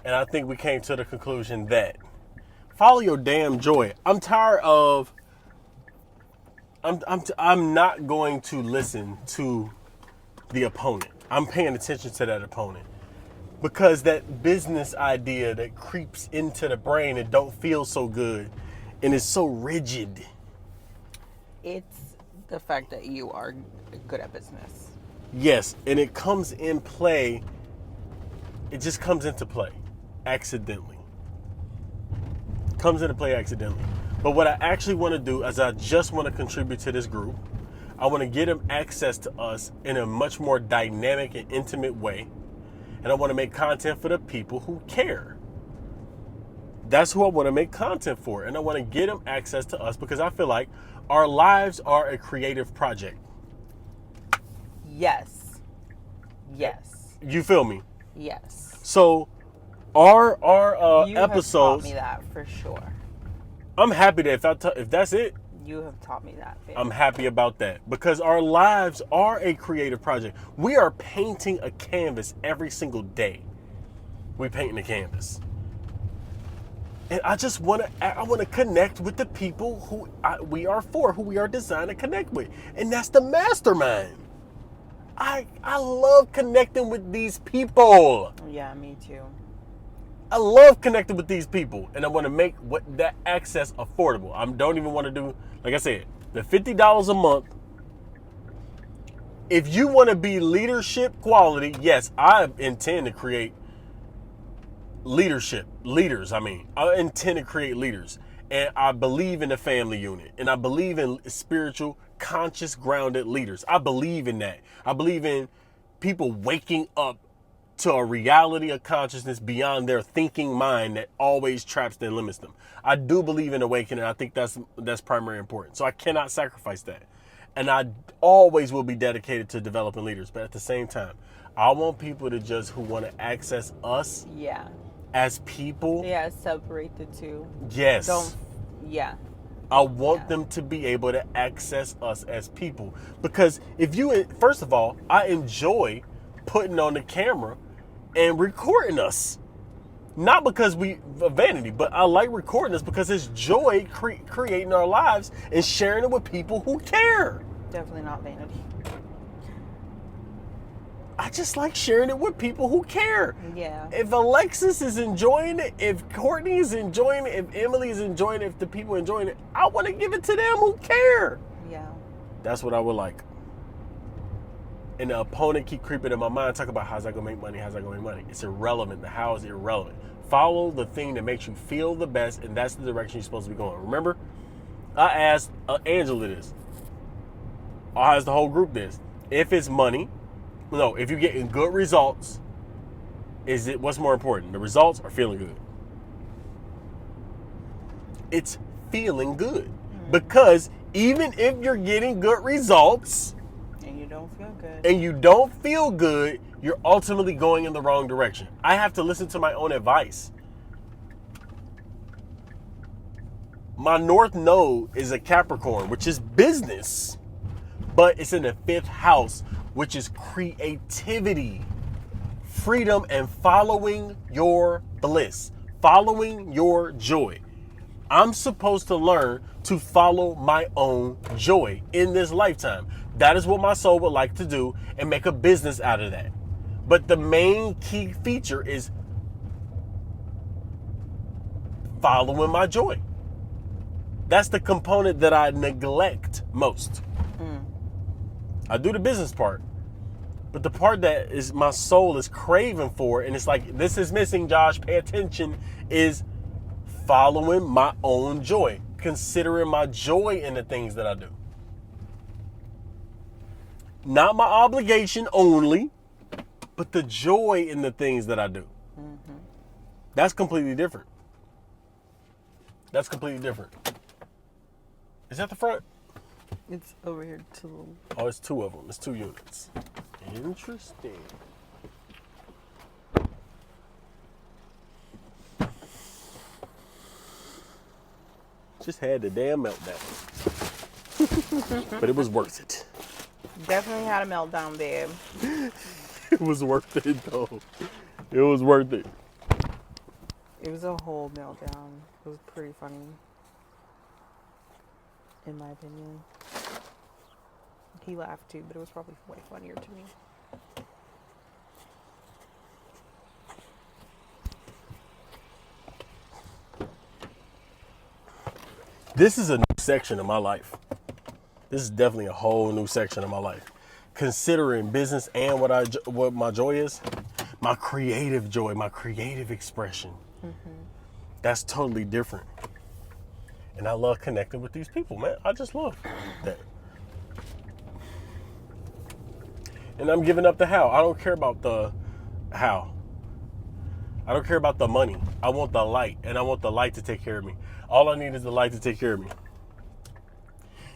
And I think we came to the conclusion that follow your damn joy. I'm tired of. I'm not going to listen to the opponent. I'm paying attention to that opponent because that business idea that creeps into the brain and don't feel so good and is so rigid. It's the fact that you are good at business. Yes, and it comes in play. It just comes into play accidentally. Comes into play accidentally. But what I actually want to do is I just want to contribute to this group. I want to get them access to us in a much more dynamic and intimate way. And I want to make content for the people who care. That's who I want to make content for. And I want to get them access to us because I feel like our lives are a creative project. Yes. Yes. You feel me? Yes. So our you episodes. You have taught me that for sure. I'm happy that if that's it, you have taught me that. Babe. I'm happy about that because our lives are a creative project. We are painting a canvas every single day. We're painting a canvas. And I just want to connect with the people who we are for, who we are designed to connect with. And that's the mastermind. I love connecting with these people. Yeah, me too. I love connecting with these people, and I want to make that access affordable. I don't even want to do, like I said, the $50 a month. If you want to be leadership quality, yes, I intend to create leaders. I intend to create leaders, and I believe in the family unit, and I believe in spiritual, conscious, grounded leaders. I believe in that. I believe in people waking up to a reality of consciousness beyond their thinking mind that always traps and limits them. I do believe in awakening. I think that's primary important. So I cannot sacrifice that. And I always will be dedicated to developing leaders. But at the same time, I want people to just who want to access us as people. Yeah, separate the two. Yes. I want them to be able to access us as people. Because first of all, I enjoy putting on the camera and recording us. Not because we vanity, but I like recording us because it's joy creating our lives and sharing it with people who care. Definitely not vanity. I just like sharing it with people who care. Yeah. If Alexis is enjoying it, if Courtney is enjoying it, if Emily is enjoying it, if the people are enjoying it, I want to give it to them who care. Yeah. That's what I would like. And the opponent keep creeping in my mind, talk about how's I gonna make money, It's irrelevant. The how is irrelevant. Follow the thing that makes you feel the best, and that's the direction you're supposed to be going. Remember, I asked Angela this. I asked the whole group this. If it's money, if you're getting good results, what's more important? The results or feeling good? It's feeling good. Mm-hmm. Because even if you're getting good results, and you don't feel good, you're ultimately going in the wrong direction. I have to listen to my own advice. My North Node is a Capricorn, which is business, but it's in the 5th house, which is creativity, freedom, and following your bliss, following your joy. I'm supposed to learn to follow my own joy in this lifetime. That is what my soul would like to do and make a business out of that. But the main key feature is following my joy. That's the component that I neglect most. I do the business part, but the part that is my soul is craving for, and it's like, this is missing, Josh, pay attention, is following my own joy, considering my joy in the things that I do. Not my obligation only, but the joy in the things that I do. Mm-hmm. That's completely different. Is that the front? It's over here too. Oh, it's 2 of them. It's 2 units. Interesting. Just had the damn meltdown. But it was worth it. Definitely had a meltdown, babe. It was worth it, though. It was worth it. It was a whole meltdown. It was pretty funny, in my opinion. He laughed too, but it was probably way funnier to me. This is a new section of my life. This is definitely a whole new section of my life. Considering business and what my joy is, my creative joy, my creative expression. That's totally different. And I love connecting with these people, man. I just love that. And I'm giving up the how. I don't care about the how. I don't care about the money. I want the light, and I want the light to take care of me. All I need is the light to take care of me.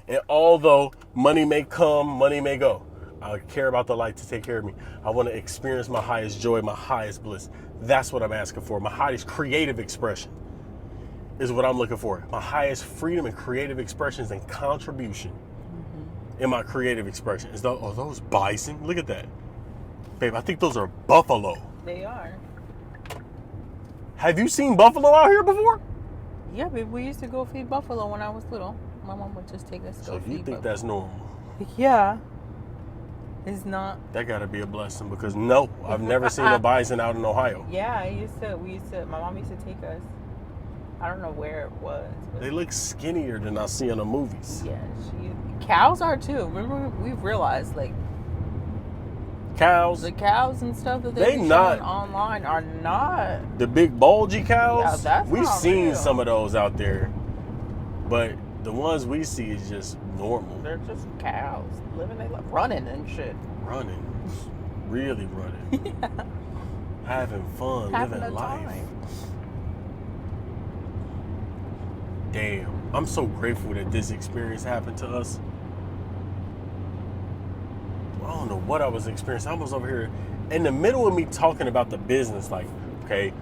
And although money may come, money may go, I care about the light to take care of me. I want to experience my highest joy, my highest bliss. That's what I'm asking for. My highest creative expression is what I'm looking for. My highest freedom and creative expressions and contribution in my creative expression. Are those bison? Look at that. Babe, I think those are buffalo. They are. Have you seen buffalo out here before? Yeah, babe, we used to go feed buffalo when I was little. My mom would just take us to So go you feed think buffalo. that's normal? Yeah. It's not. That gotta be a blessing because no, I've never seen a bison out in Ohio. Yeah, my mom used to take us. I don't know where it was. But They look skinnier than I see in the movies. yeah, cows are too. Remember, we've realized like Cows, the cows and stuff that They they be not- showing online are not. the big bulgy cows, Yeah, that's we've not seen real. some of those out there, but the ones we see is just normal. They're just cows living their life, running and shit. Running, really running, Yeah, having fun, having living a life. time. Damn, I'm so grateful that this experience happened to us. I don't know what I was experiencing. I was over here in the middle of me talking about the business, like, okay,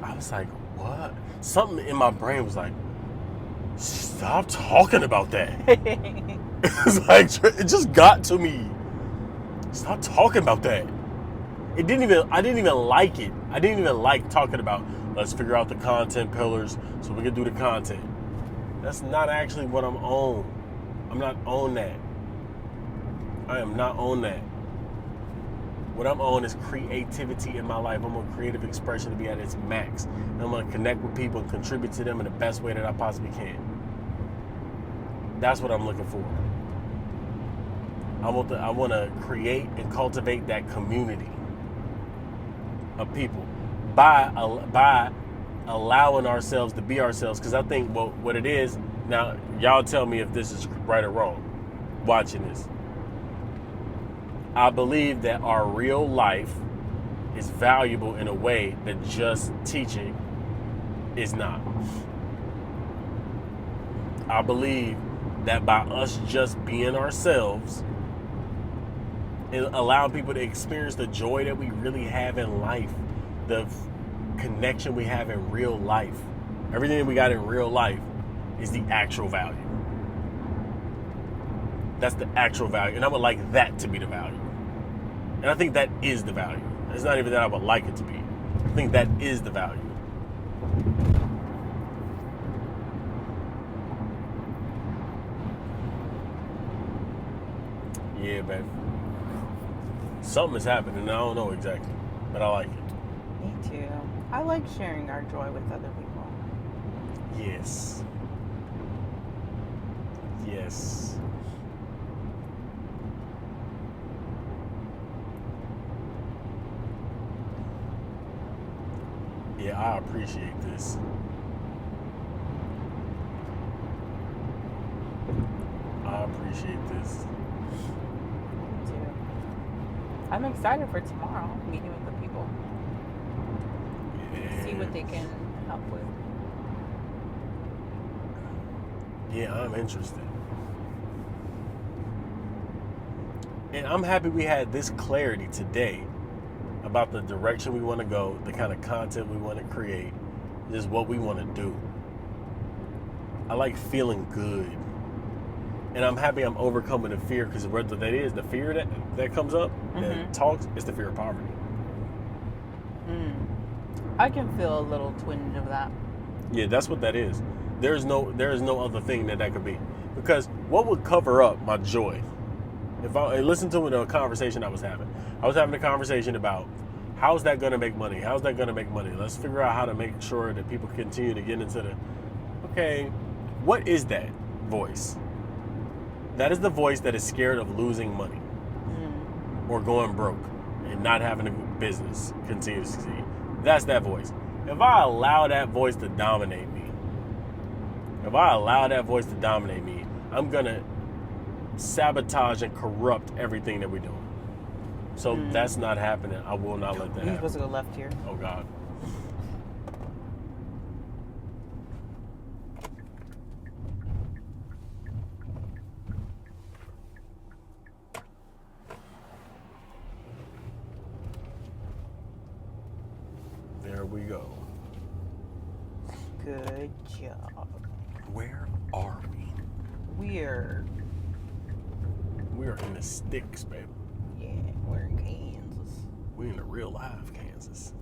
I was like, what? Something in my brain was like, stop talking about that. It's like, it just got to me. Stop talking about that. I didn't even like it. I didn't even like talking about, let's figure out the content pillars so we can do the content. That's not actually what I'm on. I'm not on that. I am not on that. What I'm on is creativity in my life. I'm on creative expression to be at its max. And I'm going to connect with people and contribute to them in the best way that I possibly can. That's what I'm looking for. I want to create and cultivate that community of people by allowing ourselves to be ourselves. Because I think what it is, now y'all tell me if this is right or wrong watching this. I believe that our real life is valuable in a way that just teaching is not. I believe that by us just being ourselves and allowing people to experience the joy that we really have in life, the connection we have in real life, everything that we got in real life is the actual value. That's the actual value. And I would like that to be the value. And I think that is the value. It's not even that I would like it to be. I think that is the value. Yeah, man. Something is happening. I don't know exactly, but I like it. Me too. I like sharing our joy with other people. Yes. Yes. Yeah, I appreciate this. I appreciate this. Me too. I'm excited for tomorrow, meeting with the people. Yeah. See what they can help with. Yeah, I'm interested. And I'm happy we had this clarity today about the direction we want to go, the kind of content we want to create, just what we want to do. I like feeling good. And I'm happy I'm overcoming the fear, because whether that is the fear that comes up, that talks, it's the fear of poverty. I can feel a little twinge of that. Yeah, that's what that is. There is no other thing that could be. Because what would cover up my joy? If I listen to a conversation I was having a conversation about how's that going to make money? How's that going to make money? Let's figure out how to make sure that people continue to get into okay, what is that voice? That is the voice that is scared of losing money or going broke and not having a business continue to succeed. That's that voice. If I allow that voice to dominate me, I'm going to sabotage and corrupt everything that we do. So that's not happening. I will not let that happen. You're supposed to go left here. Oh, God. There we go. Good job. Where are we? We're in the sticks, baby. Yeah, we're in Kansas. We're in the real life Kansas.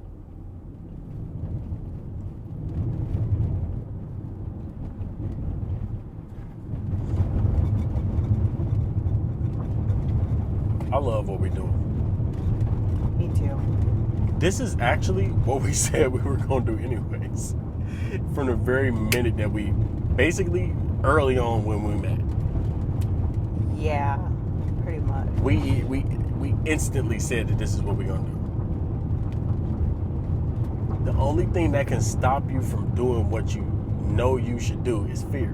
I love what we're doing. Me too. This is actually what we said we were going to do anyways. From the very minute that we, basically early on when we met. Yeah, pretty much. We instantly said that this is what we're going to do. The only thing that can stop you from doing what you know you should do is fear.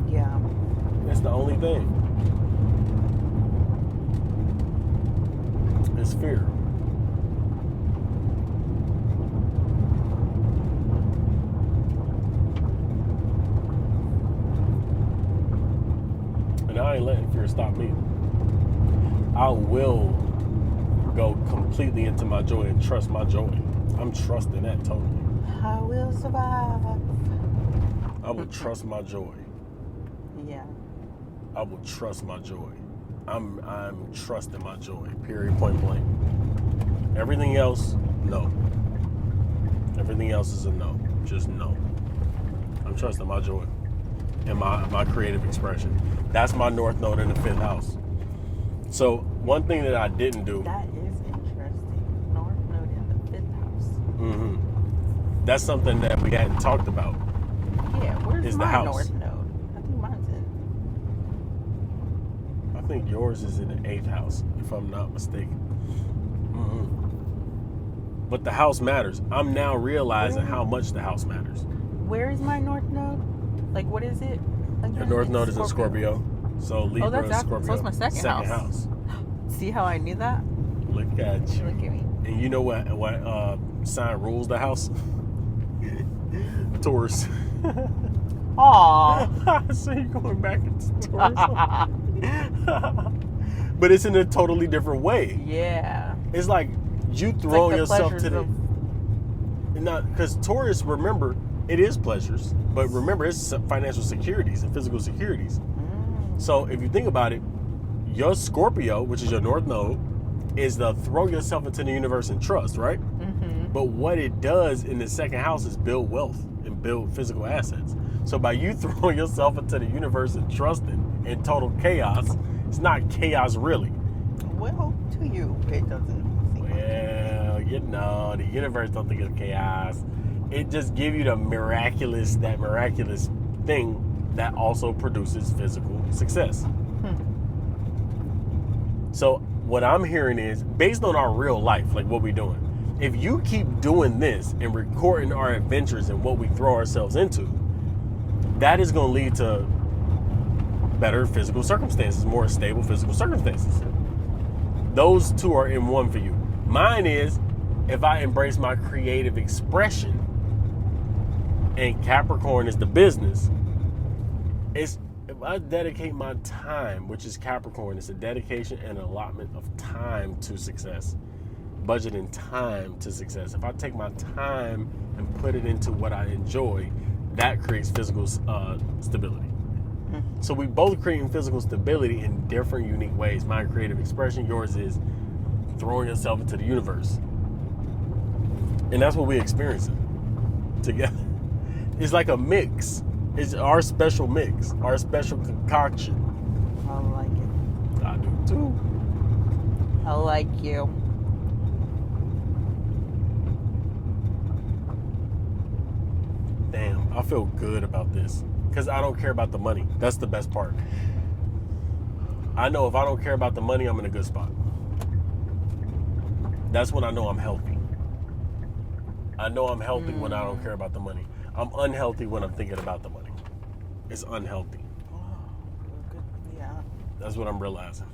Yeah. That's the only thing. It's fear. And I ain't letting fear stop me. I will go completely into my joy and trust my joy. I'm trusting that totally. I will survive. I will trust my joy. Yeah. I will trust my joy. I'm trusting my joy. Period. Point blank. Everything else, no. Everything else is a no. Just no. I'm trusting my joy and my creative expression. That's my north node in the 5th house. So one thing that I didn't do. That is interesting. North node in the 5th house. Mm-hmm. That's something that we hadn't talked about. Yeah, where's Is my the house. north node? I think mine's in. I think yours is in the 8th house, if I'm not mistaken. Mm-hmm. But the house matters. I'm now realizing how much the house matters. Where is my north node? Like, what is it? Your north node is in Scorpio. So Libra is Scorpio. So it's my second house. See how I knew that? Look at you. Look at me. And you know what sign rules the house? Taurus. Aww. So you're going back into Taurus. But it's in a totally different way. Yeah. It's like you throwing like yourself to the... Not because Taurus, remember, it is pleasures. But remember, it's financial securities and physical securities. So if you think about it, your Scorpio, which is your north node, is the throw yourself into the universe and trust, right? Mm-hmm. But what it does in the 2nd house is build wealth and build physical assets. So by you throwing yourself into the universe and trusting in total chaos, it's not chaos really. Well, to you, it doesn't. Well, you know, the universe don't think it's chaos. It just gives you that miraculous thing that also produces physical success. So what I'm hearing is, based on our real life, like what we're doing, if you keep doing this and recording our adventures and what we throw ourselves into, that is going to lead to better physical circumstances, more stable physical circumstances. Those two are in one for you. Mine is, if I embrace my creative expression, and Capricorn is the business, if I dedicate my time, which is Capricorn, it's a dedication and allotment of time to success. Budgeting time to success. If I take my time and put it into what I enjoy, that creates physical stability. So we both creating physical stability in different, unique ways. My creative expression, yours is throwing yourself into the universe. And that's what we're experiencing together. It's like a mix. It's our special mix, our special concoction. I like it. I do too. I like you. Damn, I feel good about this because I don't care about the money. That's the best part. I know if I don't care about the money, I'm in a good spot. That's when I know I'm healthy. I know I'm healthy when I don't care about the money. I'm unhealthy when I'm thinking about the money. It's unhealthy. Oh, good. Yeah. That's what I'm realizing.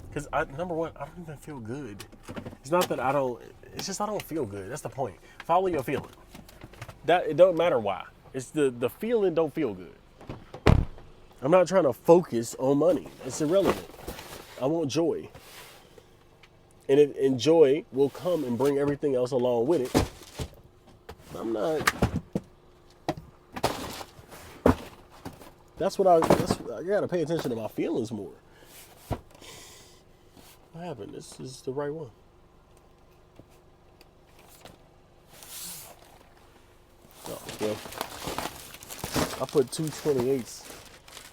Because number one, I don't even feel good. It's not that I don't, it's just I don't feel good. That's the point. Follow your feeling. That it don't matter why. It's the feeling don't feel good. I'm not trying to focus on money. It's irrelevant. I want joy. And joy will come and bring everything else along with it. I'm not. I gotta pay attention to my feelings more. What happened? This is the right one. Oh, well. I put 228s.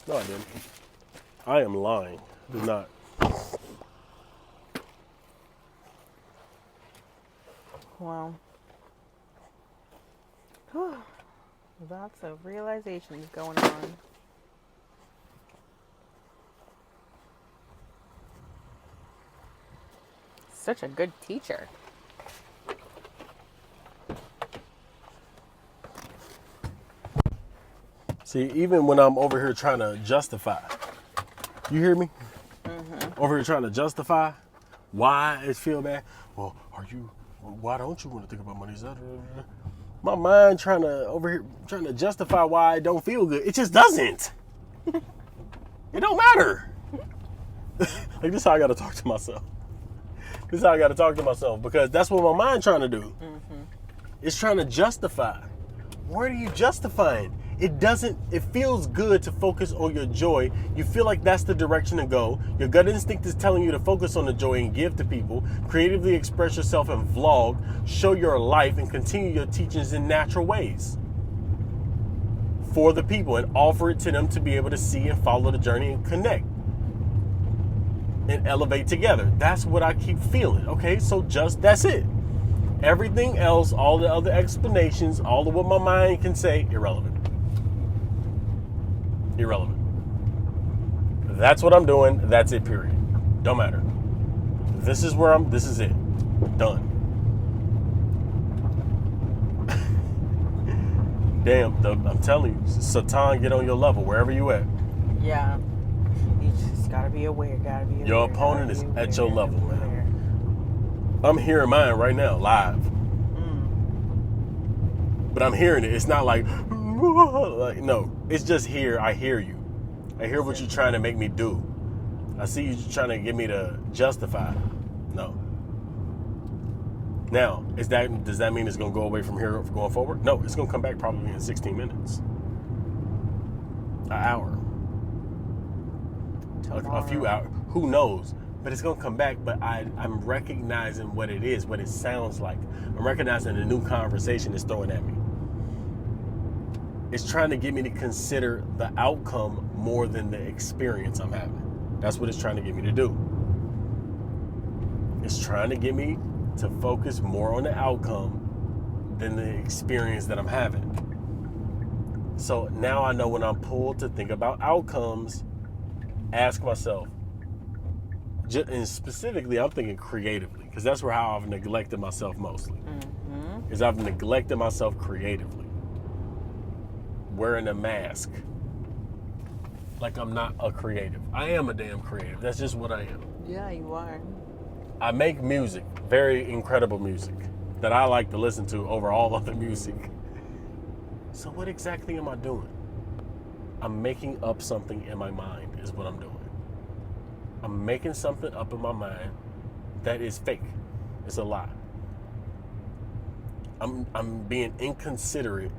No, I didn't. I am lying. I did not. Wow. Lots of realizations going on. Such a good teacher. See, even when I'm over here trying to justify, you hear me? Mm-hmm. Over here trying to justify why it feel bad. Well, why don't you want to think about money? My mind trying to justify why I don't feel good. It just doesn't. It don't matter. Like, this is how I got to talk to myself. This is how I got to talk to myself, because that's what my mind trying to do. Mm-hmm. It's trying to justify. What are you justifying? It feels good to focus on your joy. You feel like that's the direction to go. Your gut instinct is telling you to focus on the joy and give to people. Creatively express yourself and vlog. Show your life and continue your teachings in natural ways for the people, and offer it to them to be able to see and follow the journey and connect and elevate together. That's what I keep feeling. Okay, so that's it. Everything else, all the other explanations, all of what my mind can say, irrelevant. That's what I'm doing. That's it, period. Don't matter. This is it. Done. Damn, I'm telling you, Satan, get on your level, wherever you at. Yeah. You just gotta be aware, Your opponent is at your level, man. I'm hearing mine right now, live. But I'm hearing it. It's not like no. It's just here. I hear you. I hear what you're trying to make me do. I see you trying to get me to justify. No. Now, does that mean it's going to go away from here going forward? No, it's going to come back probably in 16 minutes. An hour. A few hours. Who knows? But it's going to come back. But I'm recognizing what it is, what it sounds like. I'm recognizing the new conversation it's throwing at me. It's trying to get me to consider the outcome more than the experience I'm having. That's what it's trying to get me to do. It's trying to get me to focus more on the outcome than the experience that I'm having. So now I know when I'm pulled to think about outcomes, ask myself, and specifically I'm thinking creatively, because that's how I've neglected myself mostly. Mm-hmm. Is I've neglected myself creatively. Wearing a mask. Like I'm not a creative. I am a damn creative. That's just what I am. Yeah, you are. I make music, very incredible music, that I like to listen to over all other music. So what exactly am I doing? I'm making up something in my mind is what I'm doing. I'm making something up in my mind that is fake. It's a lie. I'm being inconsiderate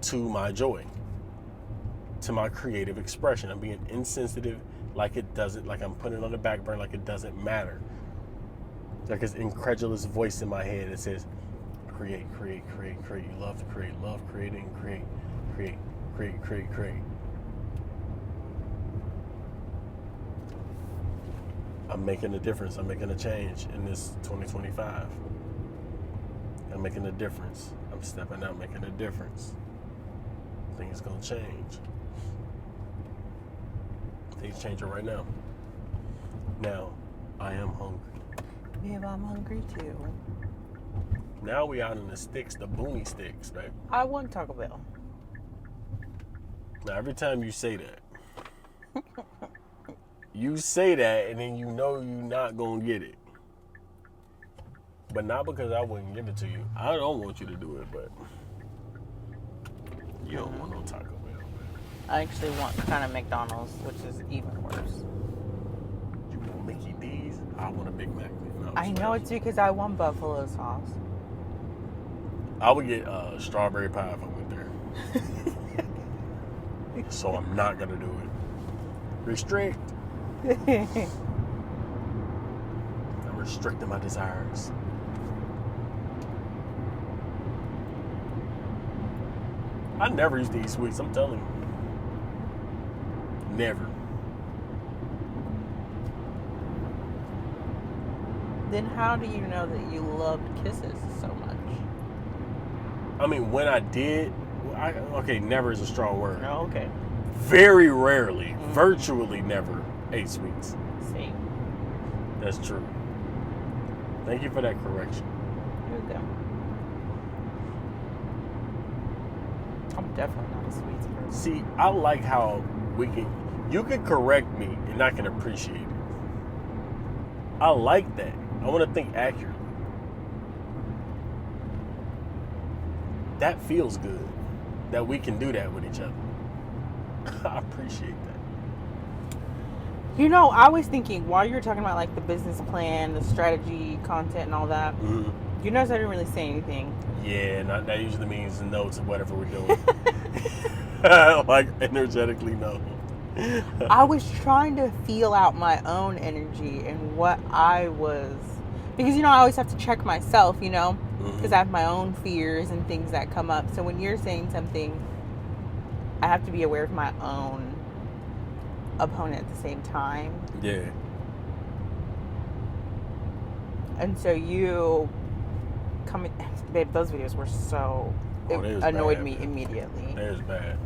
to my joy, to my creative expression. I'm being insensitive like it doesn't, like I'm putting it on the back burner, like it doesn't matter. Like this incredulous voice in my head that says, create, create, create, create. You love to create, love creating, create, create, create, create, create. I'm making a difference. I'm making a change in this 2025. I'm making a difference. I'm stepping out, making a difference. Things gonna change. Things changing right now. Now, I am hungry. Babe, I'm hungry too. Now we out in the sticks, the boomy sticks, babe. I want Taco Bell. Now, every time you say that, you say that, and then you know you're not gonna get it. But not because I wouldn't give it to you. I don't want you to do it, but you don't want no Taco Bell. I actually want kind of McDonald's, which is even worse. You want Mickey D's? I want a Big Mac. No, I know it's because I want buffalo sauce. I would get strawberry pie if I went there. So I'm not gonna do it. Restrict. I'm restricting my desires. I never used to eat sweets, I'm telling you. Never. Then how do you know that you loved kisses so much? I mean, when I did, okay, never is a strong word. Oh, okay. Very rarely, virtually never ate sweets. See. That's true. Thank you for that correction. Here we go. I'm definitely not a sweets person. See, I like how you can correct me and I can appreciate it. I like that. I want to think accurately. That feels good that we can do that with each other. I appreciate that. You know, I was thinking while you were talking about like the business plan, the strategy, content, and all that. Mm-hmm. You notice I didn't really say anything. Yeah, and that usually means no to whatever we're doing. Like energetically no. I was trying to feel out my own energy and what I was, because I always have to check myself, because I have my own fears and things that come up. So when you're saying something, I have to be aware of my own opponent at the same time. Yeah. And so you coming, babe, those videos were so, it annoyed me immediately. They was bad.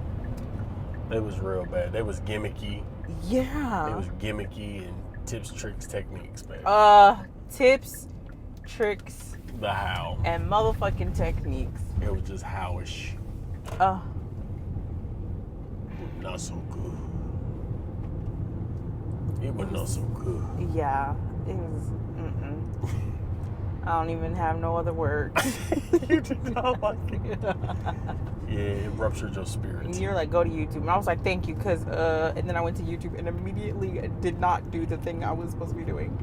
They was real bad. They was gimmicky. Yeah. They was gimmicky and tips, tricks, techniques, man. Tips, tricks, The how. and motherfucking techniques. It was just howish. Not so good. It was not so good. Yeah, it was. I don't even have no other words. You did not like it. Yeah, it ruptured your spirit. And you're like, go to YouTube. And I was like, thank you, because, and then I went to YouTube and immediately did not do the thing I was supposed to be doing.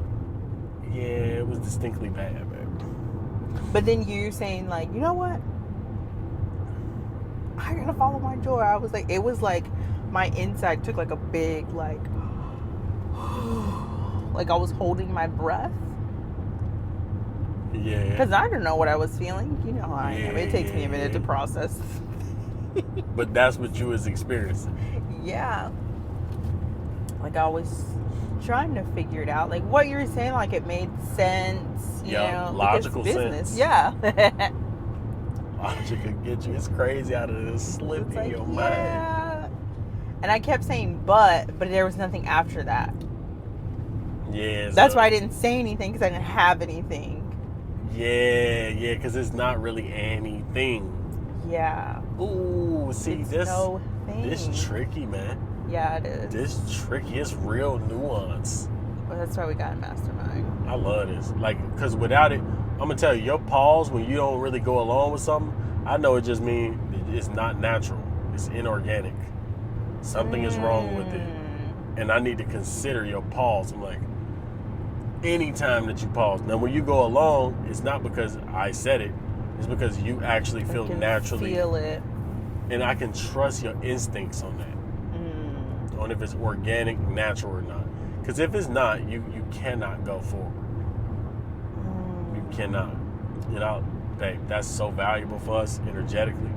Yeah, it was distinctly bad, man. But then you saying, like, you know what? I gotta follow my joy. I was like, it was like my inside took like a big, like I was holding my breath. Yeah. Because I don't know what I was feeling. You know how I am. It takes me a minute to process. But that's what you was experiencing. Yeah. Like I was trying to figure it out. Like what you were saying, like it made sense. You know, logical business. sense. Yeah. Logic could get you. It's crazy how to just slip in your mind. And I kept saying but there was nothing after that. Yeah. That's why I didn't say anything, because I didn't have anything. Yeah, because it's not really anything. Yeah. Ooh, see, it's this tricky, man. Yeah, it is. This tricky. It's real nuance. Well, that's why we got a mastermind. I love this. Like, because without it, I'm going to tell you, your pause when you don't really go along with something, I know it just means it's not natural. It's inorganic. Something is wrong with it. And I need to consider your pause. I'm like, anytime that you pause. Now, when you go along, it's not because I said it. It's because you actually feel naturally. Feel it. And I can trust your instincts on that. on if it's organic, natural or not. Because if it's not, you cannot go forward. You cannot. You know, babe, that's so valuable for us energetically.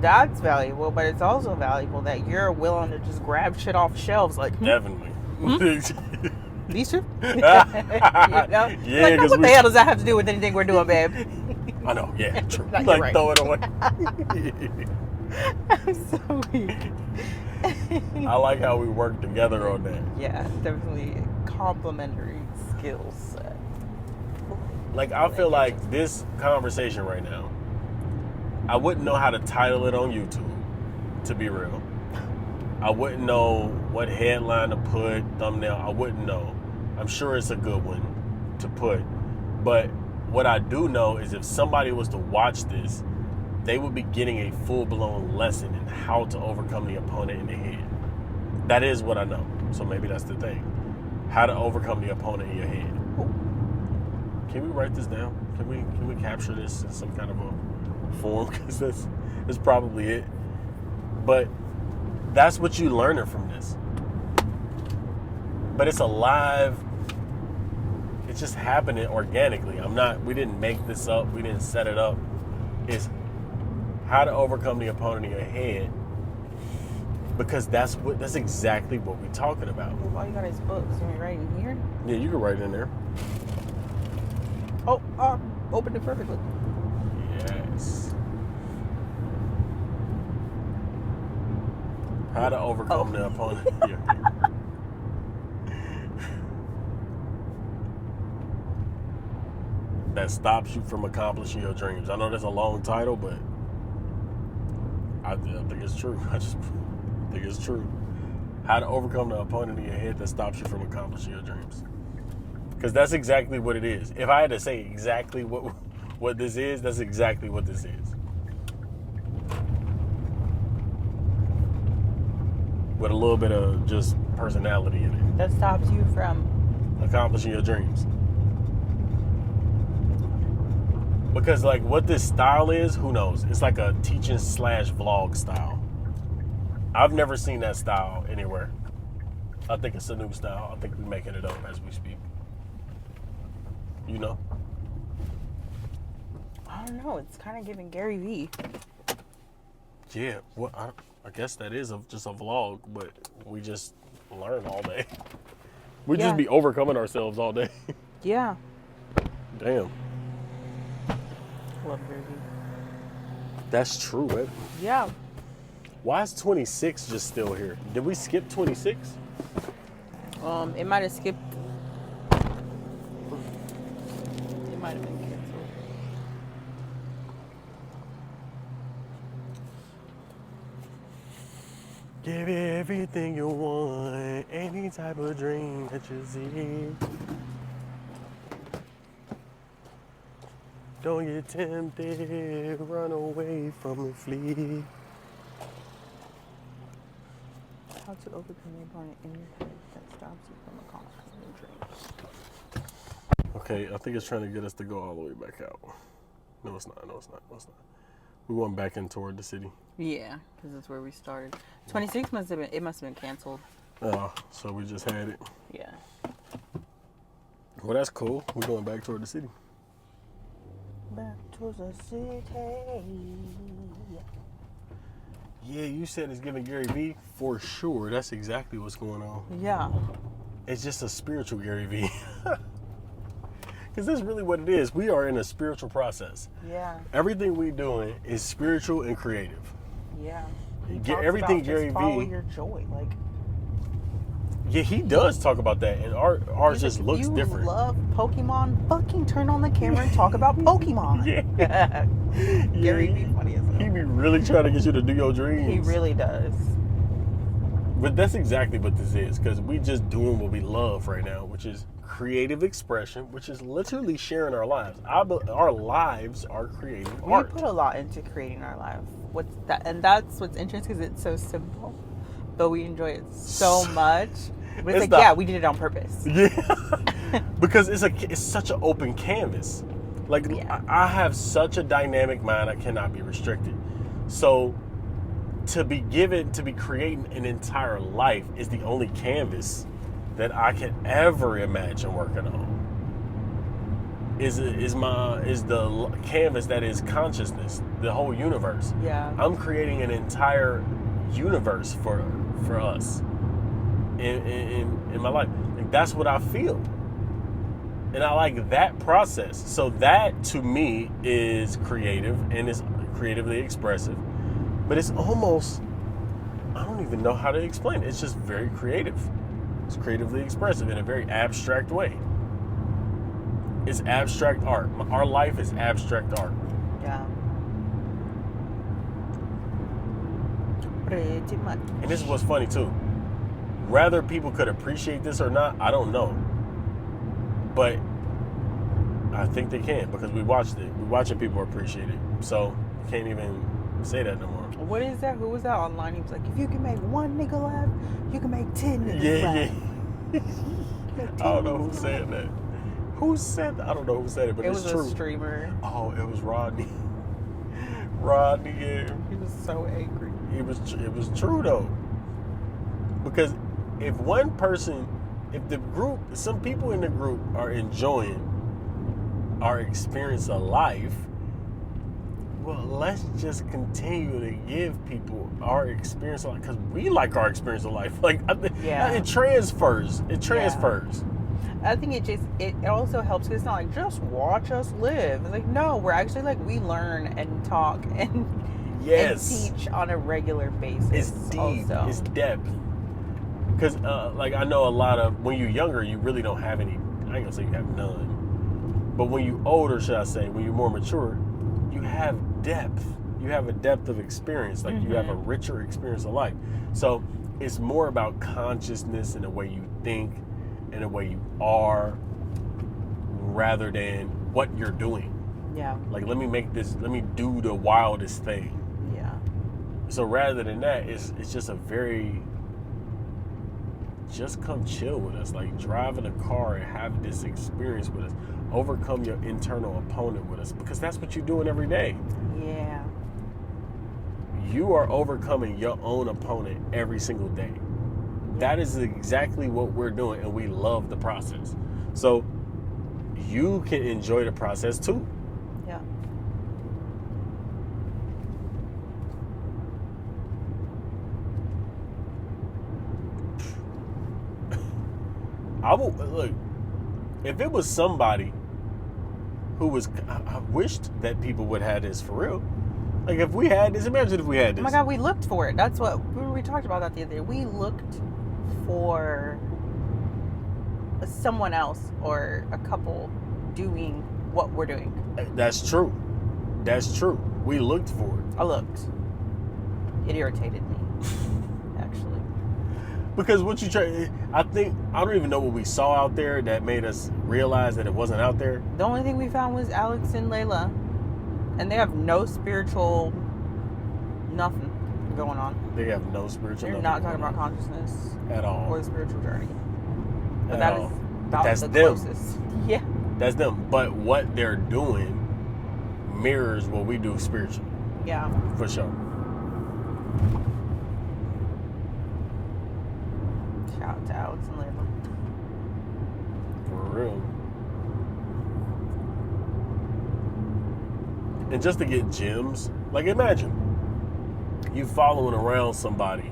That's valuable, but it's also valuable that you're willing to just grab shit off shelves. Like, Definitely. These two? You know? Yeah, like, what the hell does that have to do with anything we're doing, babe? I know, yeah, true. Like, Like, right. throw it away. I'm so weak. I like how we work together on that. Yeah, definitely complementary skill set. Like, I feel like this conversation right now, I wouldn't know how to title it on YouTube, to be real. I wouldn't know what headline to put, thumbnail. I wouldn't know. I'm sure it's a good one to put. But what I do know is if somebody was to watch this, they would be getting a full-blown lesson in how to overcome the opponent in the head. That is what I know. So maybe that's the thing. How to overcome the opponent in your head. Can we write this down? Can we capture this in some kind of a form? Because that's probably it. But that's what you're learning from this. But it's alive. It's just happening organically. We didn't make this up. We didn't set it up. It's how to overcome the opponent in your head. Because that's exactly what we're talking about. Well, why you got his books? You want me to write in here? Yeah, you can write it in there. Oh, opened it perfectly. Yes. How to overcome the opponent. Yeah. That stops you from accomplishing your dreams. I know that's a long title, but I think it's true. I just think it's true. How to overcome the opponent in your head that stops you from accomplishing your dreams. Because that's exactly what it is. If I had to say exactly what this is, that's exactly what this is. With a little bit of just personality in it. That stops you from Accomplishing your dreams. Because like what this style is, who knows? It's like a teaching / vlog style. I've never seen that style anywhere. I think it's a new style. I think we're making it up as we speak. You know? I don't know. It's kind of giving Gary Vee. Yeah, well, I guess that is just a vlog, but we just learn all day. We just be overcoming ourselves all day. Yeah. Damn. Love Gary Vee. That's true, man. Yeah. Why is 26 just still here? Did we skip 26? It might have skipped. It might have been canceled. Give everything you want, any type of dream that you see. Don't get tempted, run away from the flee. How to overcome the opponent in your head that stops you from accomplishing your dreams. Okay, I think it's trying to get us to go all the way back out. No, it's not. We're going back in toward the city. Yeah, because that's where we started. 26 must have been canceled. Oh, so we just had it. Yeah. Well, that's cool. We're going back toward the city. Back to the city. Yeah, you said it's giving Gary Vee. For sure, that's exactly what's going on. Yeah. It's just a spiritual Gary Vee. Because that's really what it is. We are in a spiritual process. Yeah. Everything we're doing is spiritual and creative. Yeah. Get everything Gary follow Vee. your joy. Like, Yeah, he does talk about that, and ours just looks different. If you love Pokemon, fucking turn on the camera and talk about Pokemon. Yeah. Gary Vee funny as hell. He be really trying to get you to do your dreams. He really does. But that's exactly what this is, because we just doing what we love right now, which is creative expression, which is literally sharing our lives. Our lives are creative art. We put a lot into creating our life. And that's what's interesting, because it's so simple, but we enjoy it so much. But it's like, we did it on purpose. Yeah, because it's such an open canvas. Like, I have such a dynamic mind, I cannot be restricted. So to be creating an entire life is the only canvas that I can ever imagine working on. Is the canvas that is consciousness, the whole universe. Yeah. I'm creating an entire universe for us in my life. Like, that's what I feel. And I like that process. So that to me is creative and is creatively expressive. But it's almost, I don't even know how to explain it. It's just very creative. It's creatively expressive in a very abstract way. It's abstract art. Our life is abstract art. Yeah. Pretty much. And this is what's funny too. Whether people could appreciate this or not, I don't know. But I think they can because we watched it. We're watching people appreciate it. So you can't even say that no more. What is that? Who was that online? He was like, if you can make one nigga laugh, you can make 10 niggas laugh. Yeah. I don't know who said that. Who said that? I don't know who said it, but it's true. It was a streamer. Oh, it was Rodney. Rodney, yeah. He was so angry. It was true though. Because if one person, if the group, some people in the group are enjoying our experience of life, well, let's just continue to give people our experience of life because we like our experience of life. Like, it transfers. It transfers. Yeah. I think it also helps because it's not like just watch us live. It's like, no, we're actually like we learn and talk and teach on a regular basis. It's deep. Also. It's depth. Because like I know a lot of when you're younger, you really don't have any. I ain't gonna say you have none, but when you older, should I say, when you're more mature, you have depth. You have a depth of experience. Like you have a richer experience of life. So it's more about consciousness and the way you think and the way you are, rather than what you're doing. Yeah. Like let me do the wildest thing. Yeah. So rather than that, it's just a very. Just come chill with us. Like drive in a car and have this experience with us. Overcome your internal opponent with us because that's what you're doing every day. Yeah. You are overcoming your own opponent every single day. That is exactly what we're doing, and we love the process. So you can enjoy the process too. Yeah. I will look. If it was somebody who was, I wished that people would have this for real. Like if we had this, imagine if we had this. Oh my God, we looked for it. That's what we talked about that the other day. We looked for someone else or a couple doing what we're doing. That's true. That's true. We looked for it. I looked. It irritated me, actually. Because what you try, I don't even know what we saw out there that made us realize that it wasn't out there. The only thing we found was Alex and Layla, and they have no spiritual nothing going on. They have no spiritual. They're not talking about consciousness at all or the spiritual journey. But at that all. is about That's the them. closest. Yeah. That's them. But what they're doing mirrors what we do spiritually. Yeah. For sure. Shout out to Alex and Layla. For real. And just to get gems, like imagine you following around somebody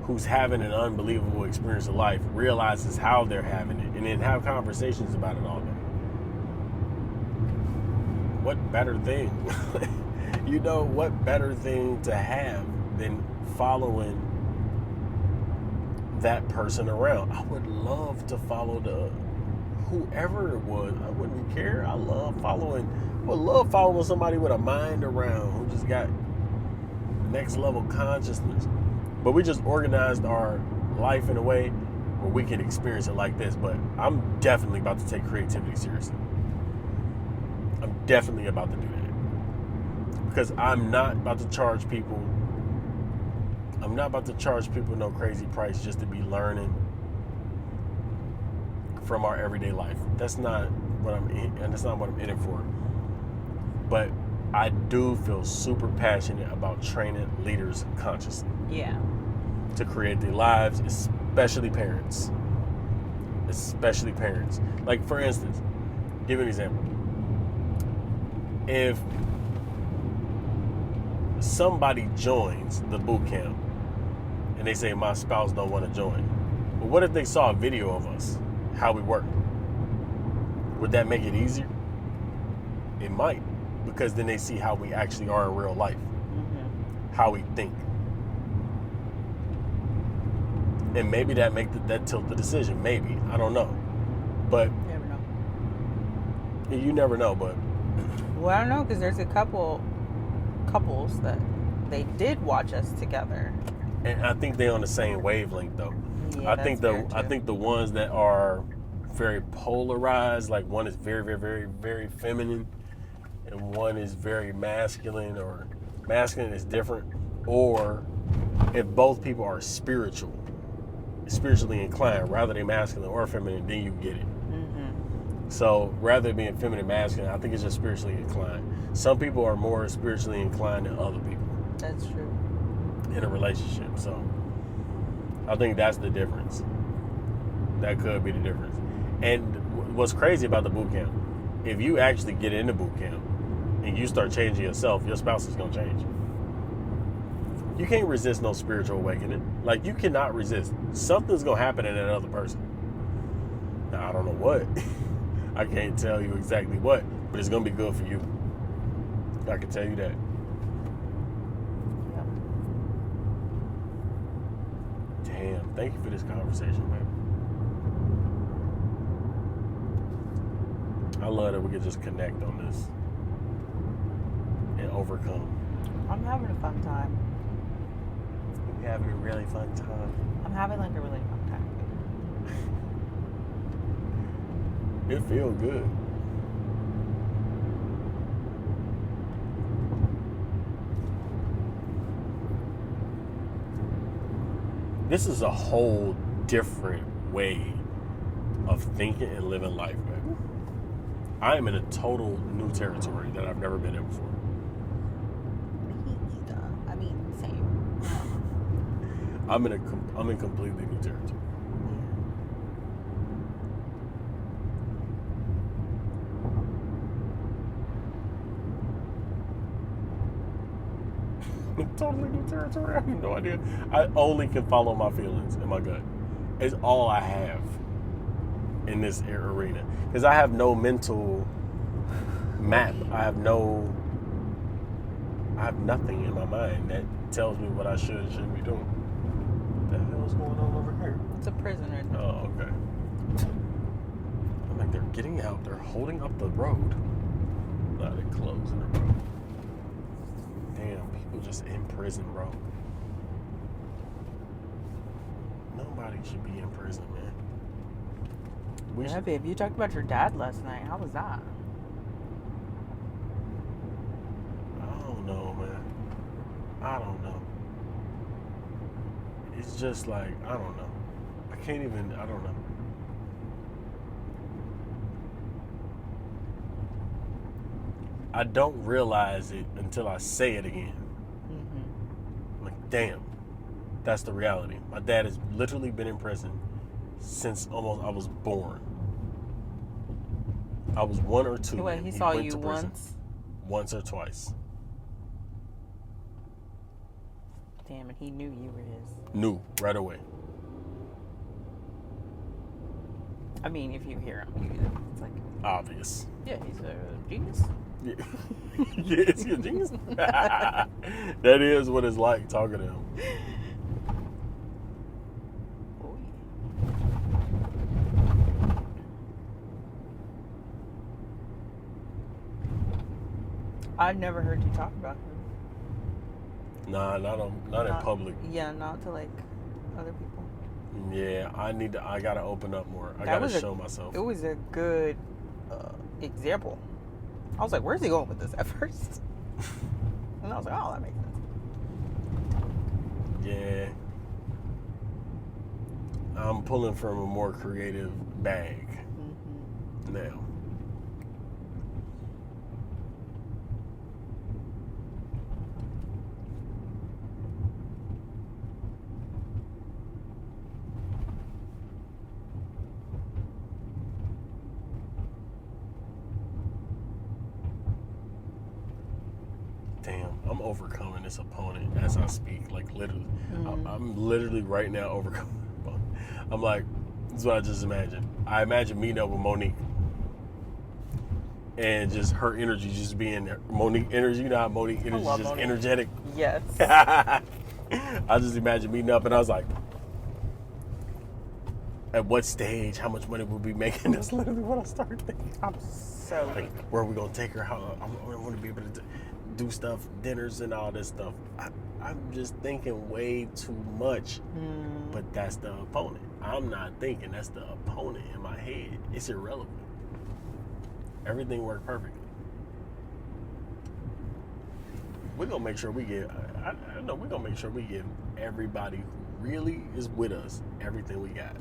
who's having an unbelievable experience of life, realizes how they're having it, and then have conversations about it all day. What better thing? You know, what better thing to have than following that person around? I would love to follow whoever it was. I wouldn't care. I would love following somebody with a mind around who just got next level consciousness. But we just organized our life in a way where we can experience it like this. But I'm definitely about to take creativity seriously. I'm definitely about to do that. Because I'm not about to charge people. I'm not about to charge people no crazy price just to be learning from our everyday life. That's not what I'm in, and that's not what I'm in it for. But I do feel super passionate about training leaders consciously Yeah. to create their lives, especially parents. Especially parents. Like, for instance, give you an example. If somebody joins the boot camp and they say, my spouse don't want to join, but what if they saw a video of us, how we work? Would that make it easier? It might, because then they see how we actually are in real life, how we think. And maybe that that tilt the decision. Maybe. I don't know. But You never know. you never know, but Well, I don't know, because there's a couples that they did watch us together. and I think they're on the same wavelength though. Yeah, I think that's fair, too. the ones that are very polarized, like one is very, very, very, very feminine and one is very masculine, or masculine is different, or if both people are spiritually inclined, rather than masculine or feminine, then you get it. So rather than being feminine, masculine, I think it's just spiritually inclined. Some people are more spiritually inclined than other people That's true. in a relationship. So I think that's the difference. That could be the difference. And what's crazy about the boot camp, if you actually get into boot camp and you start changing yourself, your spouse is going to change. You can't resist no spiritual awakening. Like, you cannot resist. Something's going to happen in that other person. Now, I don't know what. I can't tell you exactly what, but it's going to be good for you. I can tell you that. Yep. Damn, thank you for this conversation, baby. I love that we can just connect on this and overcome. I'm having a fun time. We're having a really fun time. I'm having like a really fun time. It feels good. This is a whole different way of thinking and living life, man. I am in a total new territory that I've never been in before. Me either. I mean, same. I'm in completely new territory. Totally new territory. I have no idea. I only can follow my feelings and my gut. It's all I have in this arena, because I have no mental map. I have nothing in my mind that tells me what I should and shouldn't be doing. What the hell's going on over here? It's a prison right now. Oh, okay. I'm like, they're getting out. They're holding up the road. No, they're closing the road. Damn, people just in prison, bro. Nobody should be in prison, man. Yeah, babe, you talked about your dad last night. How was that? I don't know, man. I don't know. It's just like, I don't know. I don't know. I don't realize it until I say it again. I'm like, damn, that's the reality. My dad has literally been in prison since almost I was born. I was 1 or 2. Wait, he saw you once? Once or twice. Damn, and he knew you were his. Knew right away. I mean, if you hear him, it's like, Obvious. yeah, he's a genius. Yeah. Yeah, is he a genius? That is what it's like talking to him. Oh, yeah. I've never heard you talk about him. Nah, not in public. Yeah, not to like other people. Yeah, I gotta open up more. I gotta show myself. It was a good example. I was like, where's he going with this at first? And I was like, oh, that makes sense. Yeah. I'm pulling from a more creative bag now. damn, I'm overcoming this opponent as I speak. Like literally, I'm literally right now overcoming. I'm like, this is what I just imagined. I imagine meeting up with Monique. And just her energy just being there. Monique energy, you know how Monique energy is just Monique. energetic? Yes. I just imagine meeting up and I was like, at what stage, how much money we'll be making? That's literally what I started thinking. I'm so Like, where are we going to take her? How I want to be able to do stuff, dinners and all this stuff. I'm just thinking way too much. But that's the opponent. I'm not thinking. That's the opponent in my head. It's irrelevant. Everything worked perfectly. We're gonna make sure we give. I know we're gonna make sure we give everybody who really is with us everything we got.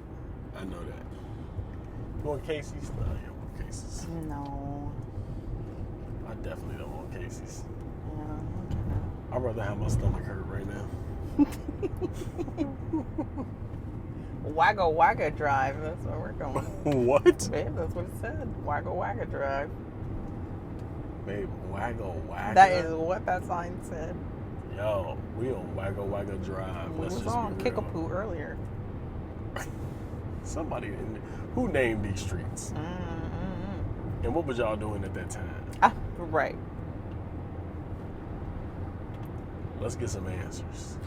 I know that. You want Casey's? No, you don't want Casey's. No. I definitely don't want Casey's. Yeah. I'd rather have my stomach hurt right now. Wagga Wagga Drive. That's where we're going. What? Babe, that's what it said. Wagga Wagga Drive. Babe, Wagga Wagga. That is what that sign said. Yo, we on Wagga Wagga Drive. We Let's was just on be Kickapoo real. earlier. Somebody who named these streets, and what was y'all doing at that time? Right. Let's get some answers.